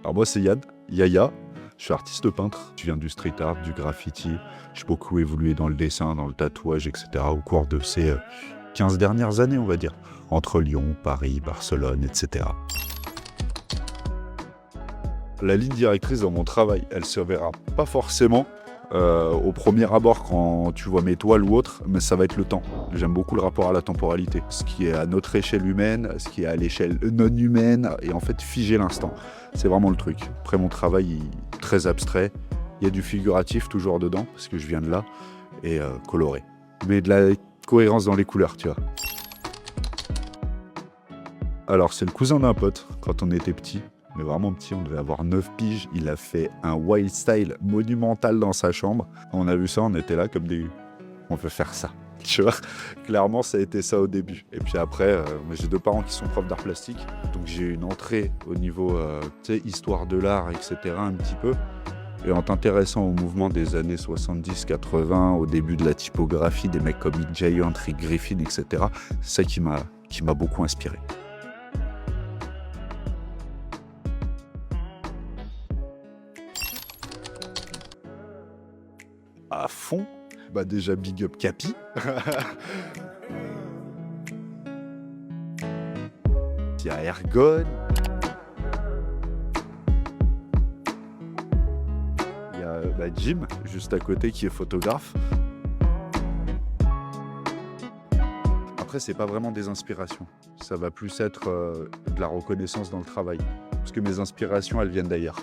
Alors moi c'est Yann, Yaya, je suis artiste peintre, je viens du street art, du graffiti, j'ai beaucoup évolué dans le dessin, dans le tatouage, etc. au cours de ces 15 dernières années on va dire, entre Lyon, Paris, Barcelone, etc. La ligne directrice dans mon travail, elle se verra pas forcément au premier abord quand tu vois mes toiles ou autre, mais ça va être le temps. J'aime beaucoup le rapport à la temporalité, ce qui est à notre échelle humaine, ce qui est à l'échelle non humaine, et en fait figer l'instant. C'est vraiment le truc. Après mon travail il est très abstrait, il y a du figuratif toujours dedans, parce que je viens de là, et coloré. Mais de la cohérence dans les couleurs, tu vois. Alors c'est le cousin d'un pote, quand on était petit. Mais vraiment petit, on devait avoir 9 piges. Il a fait un wild style monumental dans sa chambre. On a vu ça, on était là comme des... On veut faire ça, tu vois. Clairement, ça a été ça au début. Et puis après, j'ai 2 parents qui sont profs d'art plastique. Donc j'ai eu une entrée au niveau, tu sais, histoire de l'art, etc. un petit peu. Et en t'intéressant au mouvement des années 70-80, au début de la typographie, des mecs comme Mick Giant, Rick Griffin, etc. C'est ça qui m'a beaucoup inspiré. À fond, bah déjà big up Capi. Il y a Ergon. Il y a Jim, juste à côté, qui est photographe. Après, c'est pas vraiment des inspirations. Ça va plus être de la reconnaissance dans le travail. Parce que mes inspirations, elles viennent d'ailleurs.